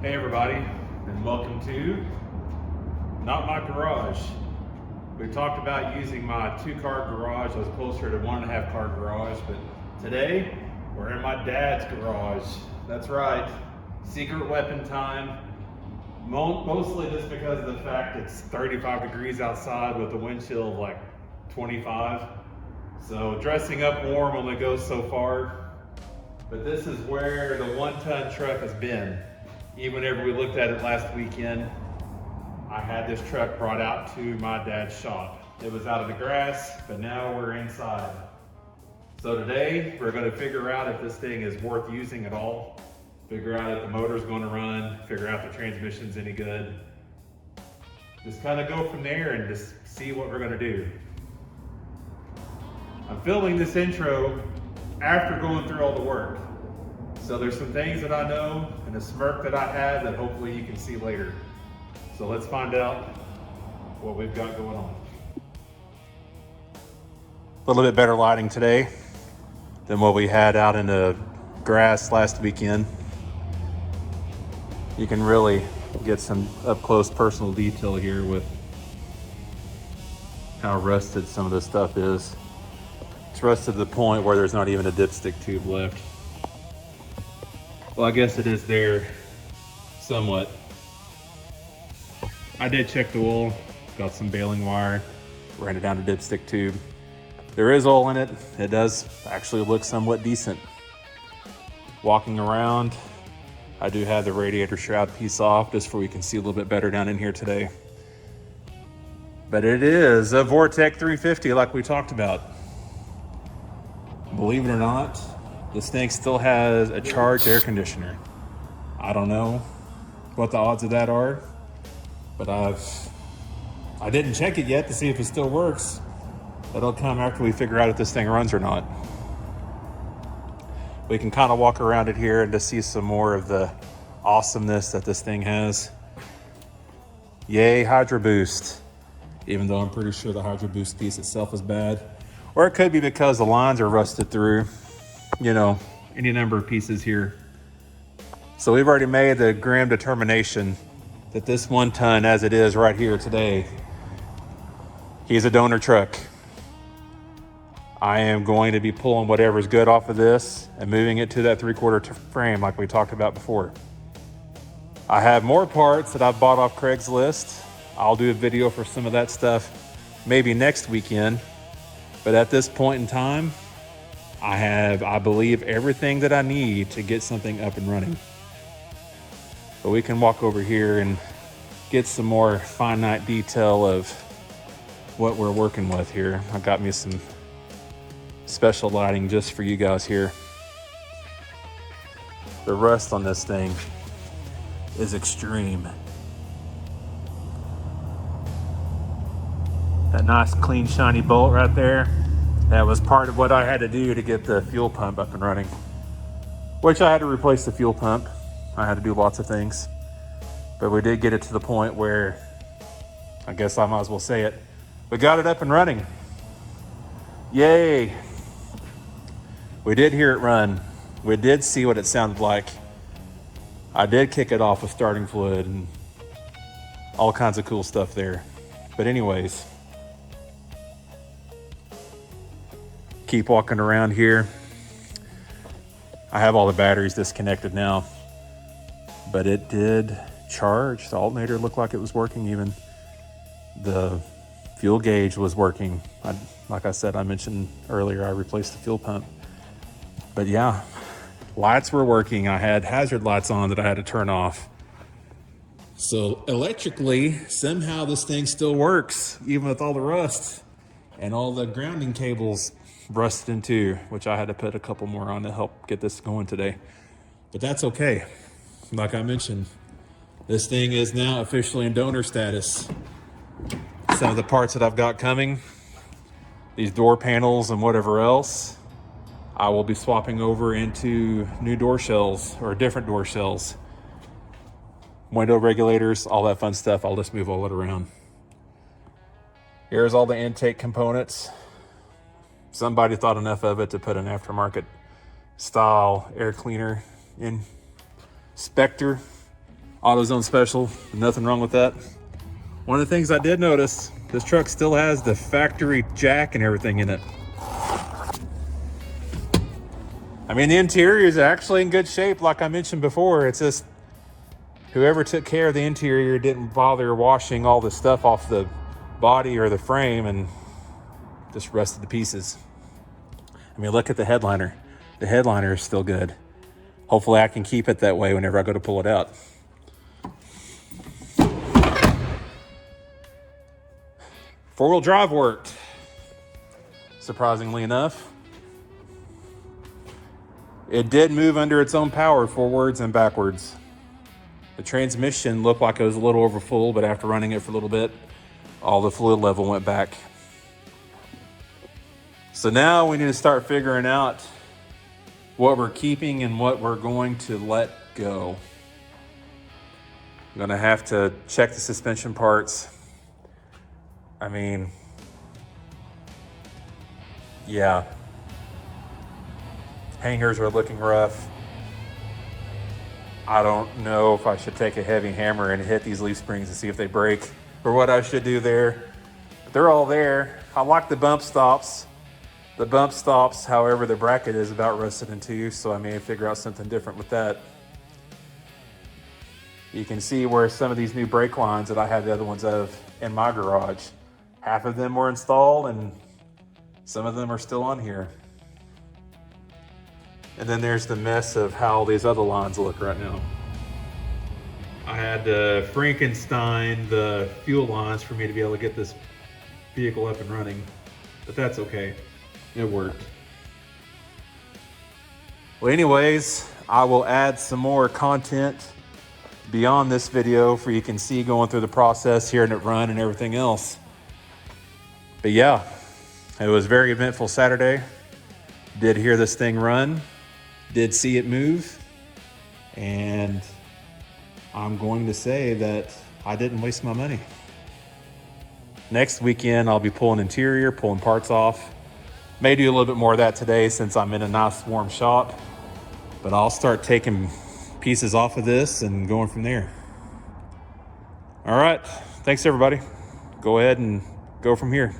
Hey everybody, and welcome to Not My Garage. We talked about using my 2-car garage. I was closer to 1.5-car garage, but today we're in my dad's garage. That's right, secret weapon time. Mostly just because of the fact it's 35 degrees outside with a wind chill of like 25. So dressing up warm only goes so far. But this is where the 1-ton truck has been. Even whenever we looked at it last weekend, I had this truck brought out to my dad's shop. It was out of the grass, but now we're inside. So today, we're gonna figure out if this thing is worth using at all, figure out if the motor's gonna run, figure out the transmission's any good. Just kind of go from there and just see what we're gonna do. I'm filming this intro after going through all the work. So there's some things that I know and a smirk that I have that hopefully you can see later. So let's find out what we've got going on. A little bit better lighting today than what we had out in the grass last weekend. You can really get some up close personal detail here with how rusted some of this stuff is. It's rusted to the point where there's not even a dipstick tube left. Well, I guess it is there somewhat. I did check the oil, got some baling wire, ran it down to dipstick tube. There is oil in it. It does actually look somewhat decent. Walking around, I do have the radiator shroud piece off just so we can see a little bit better down in here today. But it is a Vortec 350 like we talked about. Believe it or not, this thing still has a charged air conditioner. I don't know what the odds of that are, but I didn't check it yet to see if it still works. That'll come after we figure out if this thing runs or not. We can kind of walk around it here and just see some more of the awesomeness that this thing has. Yay, Hydro Boost. Even though I'm pretty sure the Hydro Boost piece itself is bad. Or it could be because the lines are rusted through. You know, any number of pieces here. So we've already made the grim determination that this 1-ton as it is right here today, he's a donor truck. I am going to be pulling whatever's good off of this and moving it to that 3/4 frame like we talked about before. I have more parts that I've bought off Craigslist. I'll do a video for some of that stuff maybe next weekend. But at this point in time, I have, I believe, everything that I need to get something up and running. But we can walk over here and get some more finite detail of what we're working with here. I got me some special lighting just for you guys here. The rust on this thing is extreme. That nice, clean, shiny bolt right there. That was part of what I had to do to get the fuel pump up and running. Which I had to replace the fuel pump. I had to do lots of things. But we did get it to the point where, I guess I might as well say it, we got it up and running. Yay. We did hear it run. We did see what it sounded like. I did kick it off with starting fluid and all kinds of cool stuff there. But anyways, keep walking around here. I have all the batteries disconnected now, but it did charge. The alternator looked like it was working even. The fuel gauge was working. Like I said, I mentioned earlier, I replaced the fuel pump. But yeah, lights were working. I had hazard lights on that I had to turn off. So electrically, somehow this thing still works, even with all the rust and all the grounding cables rusted into, which I had to put a couple more on to help get this going today. But that's okay. Like I mentioned, this thing is now officially in donor status. Some of the parts that I've got coming, these door panels and whatever else, I will be swapping over into new door shells or different door shells. Window regulators, all that fun stuff. I'll just move all it around. Here's all the intake components. Somebody thought enough of it to put an aftermarket style air cleaner in Spectre. AutoZone special, nothing wrong with that. One of the things I did notice, this truck still has the factory jack and everything in it. I mean, the interior is actually in good shape, like I mentioned before. It's just whoever took care of the interior didn't bother washing all the stuff off the body or the frame and just rusted to pieces. I mean, look at the headliner. The headliner is still good. Hopefully I can keep it that way whenever I go to pull it out. Four-wheel drive worked, surprisingly enough. It did move under its own power forwards and backwards. The transmission looked like it was a little over full, but after running it for a little bit, all the fluid level went back. So now we need to start figuring out what we're keeping and what we're going to let go. I'm gonna have to check the suspension parts. I mean, yeah. Hangers are looking rough. I don't know if I should take a heavy hammer and hit these leaf springs and see if they break, or what I should do there. But they're all there. I like the bump stops. The bump stops, however, the bracket is about rusted in two, so I may figure out something different with that. You can see where some of these new brake lines that I had the other ones of in my garage, half of them were installed and some of them are still on here. And then there's the mess of how these other lines look right now. I had to Frankenstein the fuel lines for me to be able to get this vehicle up and running, but that's okay. It worked. Well, anyways, I will add some more content beyond this video for you can see going through the process, hearing it run and everything else. But yeah, it was a very eventful Saturday. Did hear this thing run, did see it move, and I'm going to say that I didn't waste my money. Next weekend, I'll be pulling interior, pulling parts off. May do a little bit more of that today since I'm in a nice warm shop, but I'll start taking pieces off of this and going from there. All right, thanks everybody. Go ahead and go from here.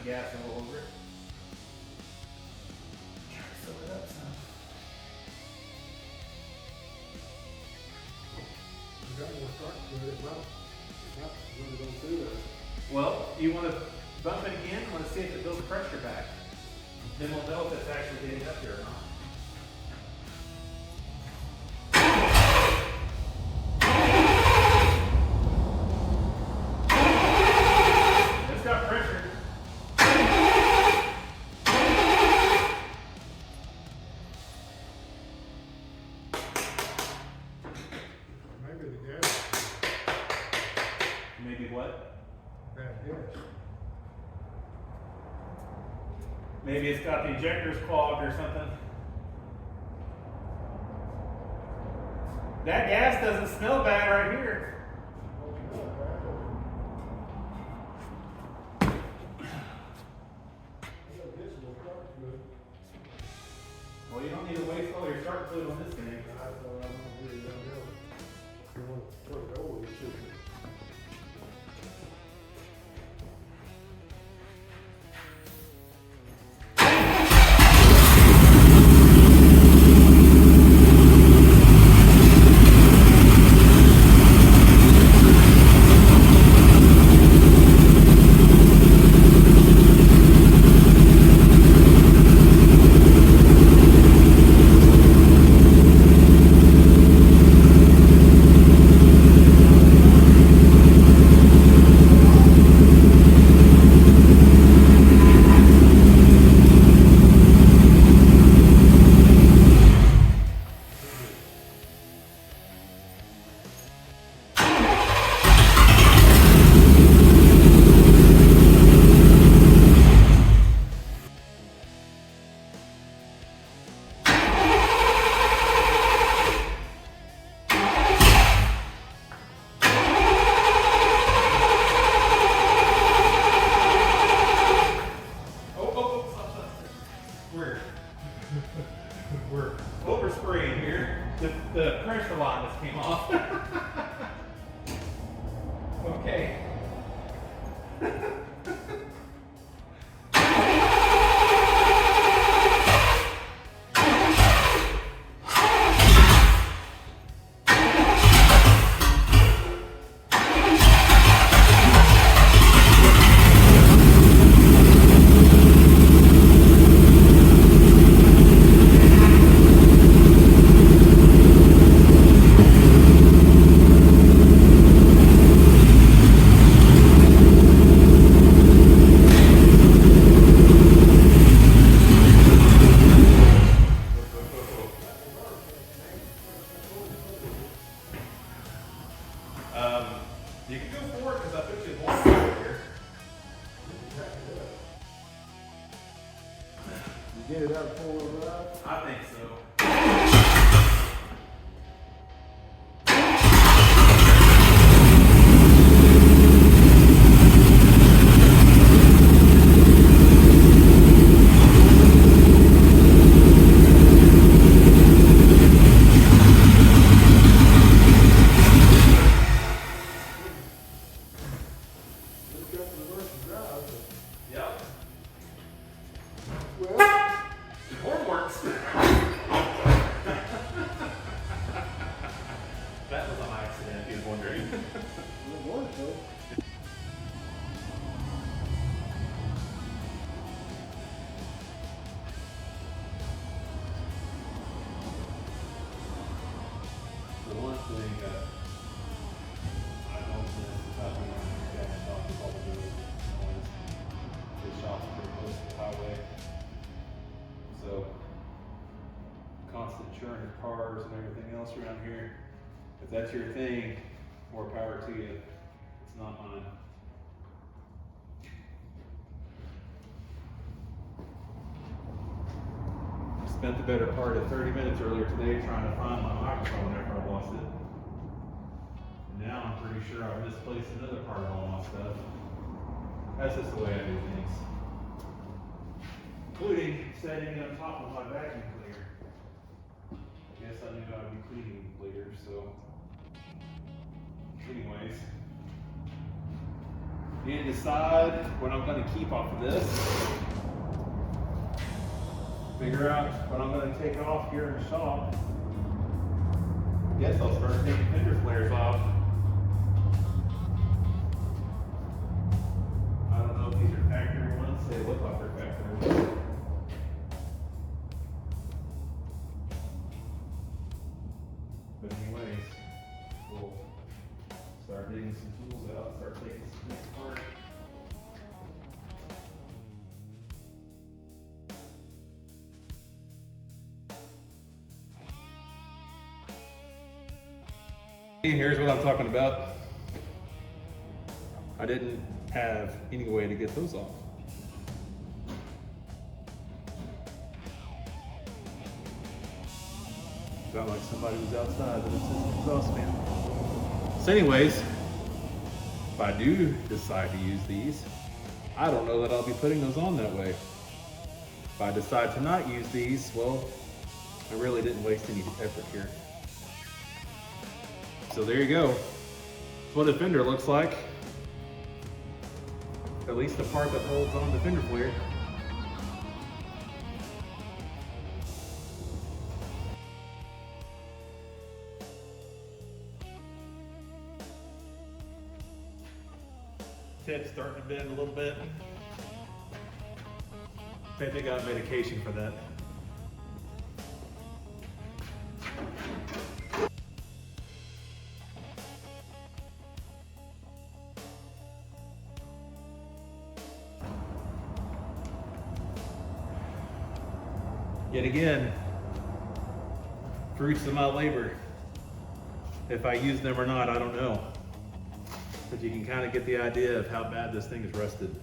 the gas all over it. Try to fill it up some. You got more start to it. It's not really going to do this. Well, you want to bump it again? Want to see if it builds pressure back. Then we'll know if it's actually getting up here or not. It's got pressure. Maybe the gas. Maybe what? Bad gas. Maybe it's got the injectors clogged or something. That gas doesn't smell bad right here. Well, you don't need to waste all your start fluid on this thing. We're overspraying here. The pressure line just came off. Okay. You can go forward because I put you in one here. You get it out of 4-wheel drive? I think so. Yep. Well, The horn works. That was an accident, if you're wondering. it works though. The one thing that I noticed about being on your gas shop is all the noise. This shop's pretty close to the highway. So, constant churn of cars and everything else around here. If that's your thing, more power to you. It's not mine. Spent the better part of 30 minutes earlier today trying to find my microphone after I lost it. And now I'm pretty sure I've misplaced another part of all my stuff. That's just the way I do things. Including setting it on top of my vacuum cleaner. I guess I knew I'd be cleaning later, so. Anyways. Need to decide what I'm going to keep off of this. Figure out what I'm going to take off here in the shop. Guess I'll start taking fender flares off. I don't know if these are factory ones. They look like they're factory ones. But anyways, we'll start digging some tools out, start taking some things apart. Here's what I'm talking about. I didn't have any way to get those off. Felt like somebody was outside with an exhaust fan. So anyways, if I do decide to use these, I don't know that I'll be putting those on that way. If I decide to not use these, well, I really didn't waste any effort here. So there you go. That's what a fender looks like. At least the part that holds on the fender flare. Tip's starting to bend a little bit. I think they got medication for that. Yet again, fruits of my labor. If I use them or not, I don't know. But you can kind of get the idea of how bad this thing is rusted.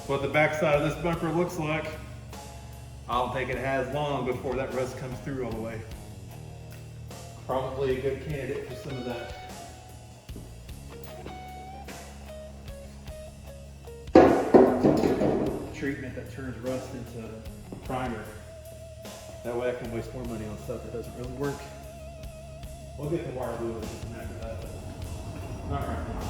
What the backside of this bumper looks like. I don't think it has long before that rust comes through all the way. Probably a good candidate for some of that treatment that turns rust into primer. That way I can waste more money on stuff that doesn't really work. We'll get the wire glue after that, but not right now.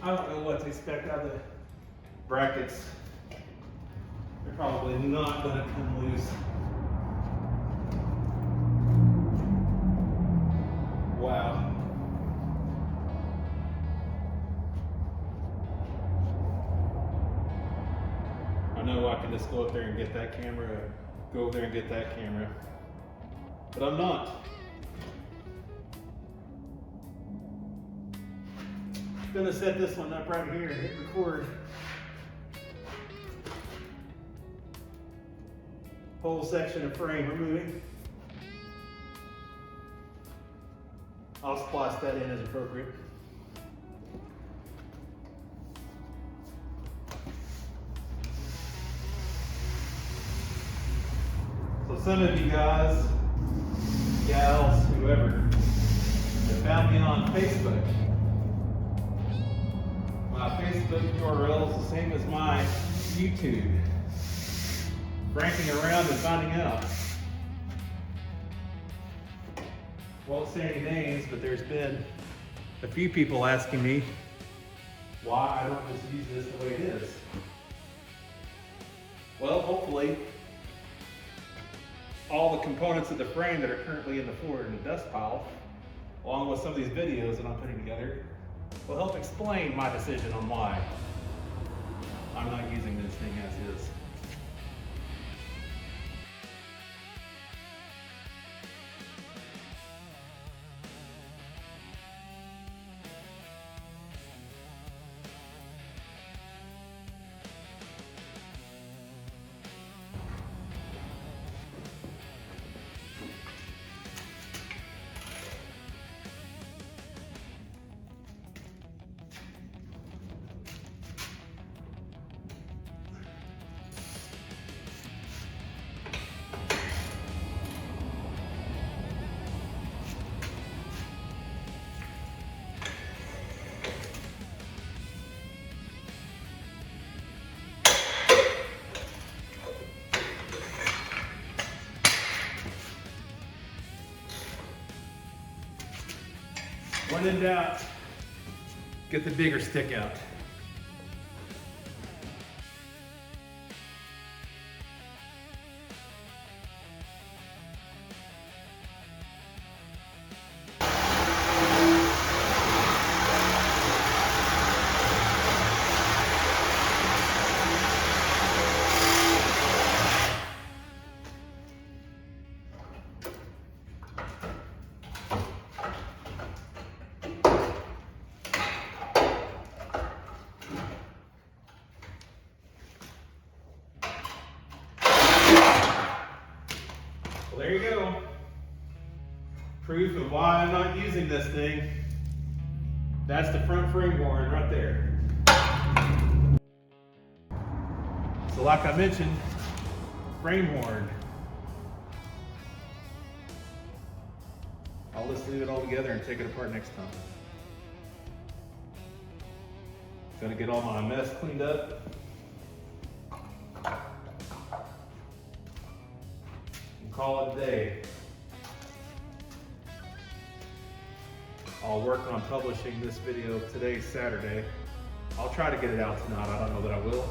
I don't know what to expect out of the brackets. They're probably not going to come loose. Wow. I know I can just go up there and get that camera, go over there and get that camera, but I'm not. Gonna set this one up right here and hit record. Whole section of frame removing. I'll splice that in as appropriate. some of you guys, gals, whoever, have found me on Facebook. My Facebook URL is the same as my YouTube. Ranking around and finding out. Won't say any names, but there's been a few people asking me why I don't just use this the way it is. Well, hopefully, all the components of the frame that are currently in the Ford in the dust pile, along with some of these videos that I'm putting together, will help explain my decision on why I'm not using this thing as is. When in doubt, get the bigger stick out. Well, there you go. Proof of why I'm not using this thing. That's the front frame horn right there. So like I mentioned, frame horn. I'll just leave it all together and take it apart next time. Gonna get all my mess cleaned up. Call it a day. I'll work on publishing this video today, Saturday. I'll try to get it out tonight. I don't know that I will,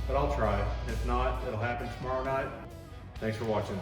but I'll try. If not, it'll happen tomorrow night. Thanks for watching.